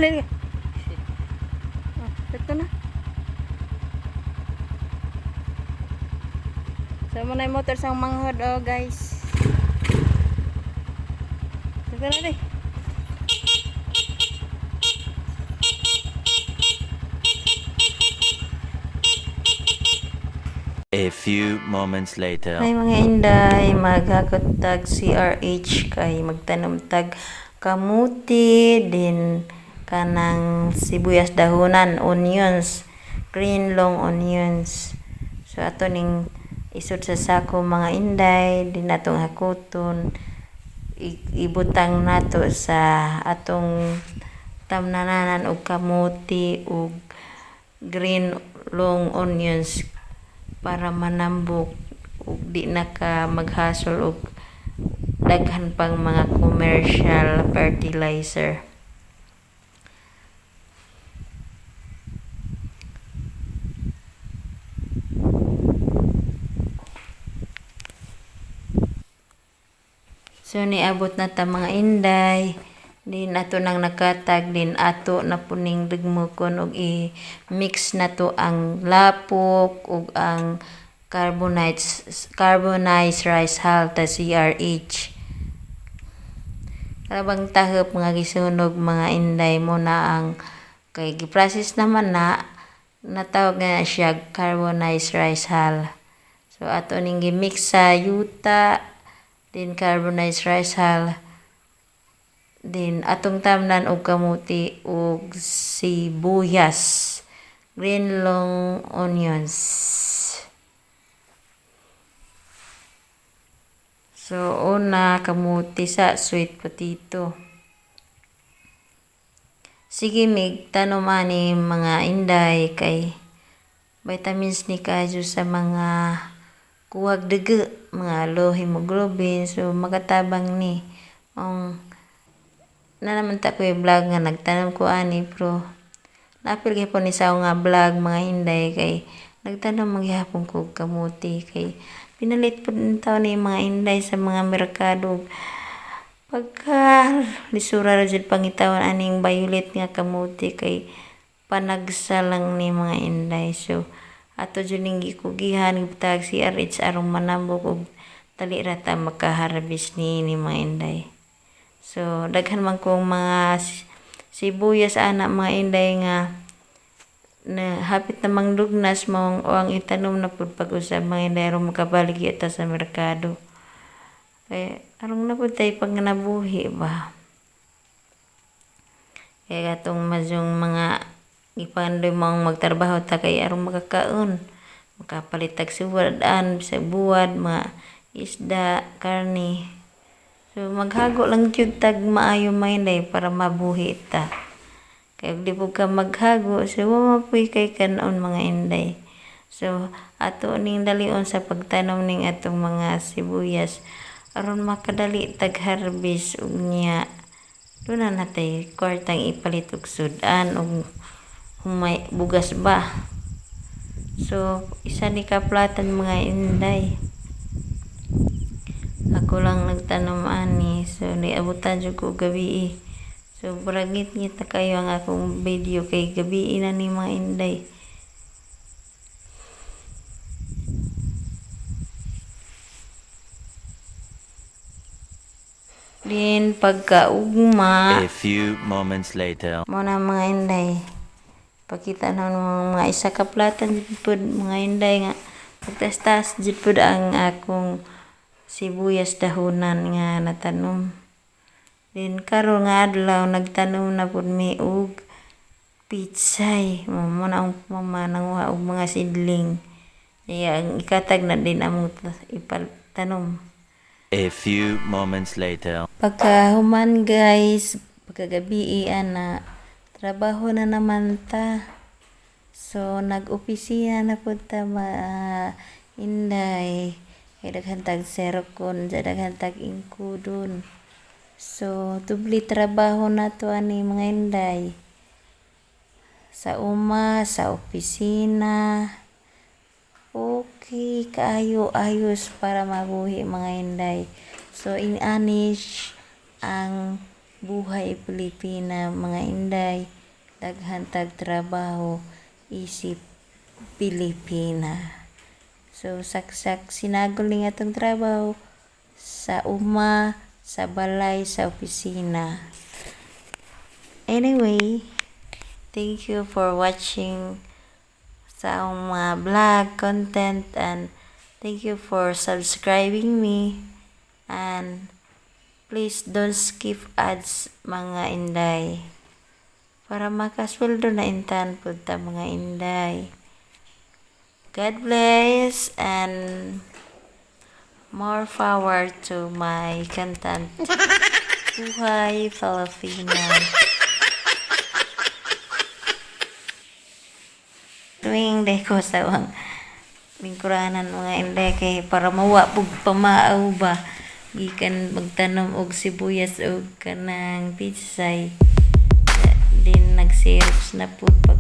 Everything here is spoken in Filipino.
Dali. Shit. Oh, ito na. So, muna yung motor sa manghod, oh, guys. Ito na, deh. A few moments later. Ay mga inday, maghakot tag CRH kay magtanom tag kamuti din kanang sibuyas dahonan, onions, green long onions. So ato ning isod sa sako mga inday, din atong hakuton, ibutang nato sa atong tamnananan og kamuti ug green long onions para manambok ug di na ka maghasol og daghan pang mga commercial fertilizer. So niabot na ta mga inday, din ato nang nakatag, din ato na puning dugmokon og i-mix na to ang lapok ug ang carbonized rice hull ta CRH. Karabang tahop mga gisunog mga inday mo na ang kay giprocess naman na natawag na siya carbonized rice hull. So ato ning gi-mix sa yuta din carbonized rice hull din atong tamnan og kamuti ug sibuyas, green long onions. So una kamuti sa sweet potato. Sige mig tanom ani mga inday kay vitamins ni kayo sa mga kuwag dugo, mga low hemoglobin, so magatabang ni. Na naman ta ko vlog nga nagtanom ko ani pero napil gyapon ni sa nga vlog mga inday kay nagtanom magyapon ko kamuti kay pinalit pud taw ni mga inday sa mga merkado. Pagka lisura ra jud pangitawon aning violet nga kamuti kay panagsa lang ni mga inday. So ato jud ning gikugihan gitag CRH aron manambok og dali ra ta makaharvest ni mga inday. So daghan man kong mga sibuyas ana mga inday nga na hapit na manglugnas mo o ang itanom na pud pag-usab mga inday aron makabaligi ta sa merkado. Kaya aron na pud tay pag nabuhi ba. Kaya katong masyong mga ipandoy mong magtrabaho ta kay aron makakaon. Makapalit tag suwadan, sa buwad, mga isda, karni. So maghago lang jud tag maayo mainday para mabuhi ta. Kay di po ka maghago, so mapuy kay kanon mga inday. So ato ning dalion sa pagtanom ning atong mga sibuyas aron makadali tag harvest ug niya. Doon na natay kwartang ipalit og sudan og humay bugas ba. So isa ni kaplatan mga inday. Ako lang nagtanom ani, so niabutan jud ko gabi. So bragit ngita kayo ang akong video kay gabi na ni mga inday. Din pagkaugma A few moments later. mo na mga inday. Pakita na mga isa kaplatan jud pud mga inday nga pagtastas jud pud ang akong sibuyas dahonan nga natanom. Din karon nga adlaw nagtanom na pud mi og pitsay. Mo na ang mama nanguha og mga sidling. Iya ang ikatag na din among ipatanom. A few moments later. Pagkahuman guys, pagkagabi na trabaho na naman ta. So nag-opisina na pud ta inday. Kay daghan tag serkon, daghan tag ingkudon. So tubli trabaho na to ani mga inday. Sa uma, sa opisina. Okay, kaayo ayos para mabuhi mga inday. So inianish ang buhay Pilipina mga inday, daghan tag trabaho isip Pilipina. So saksak sinagol ni atong trabaho sa uma, sa balay, sa opisina. Anyway, thank you for watching sa akong mga vlog content, and thank you for subscribing me, and please don't skip ads mga inday para makasweldo na intan pud ta mga inday. God bless and more power to my content. Buhay Filipino. Tuwing day ko sa lingkuranan mga inday kay para mawa pug pamaaw ba gikan magtanom og sibuyas og kanang pitsay din nagsirops na pud pag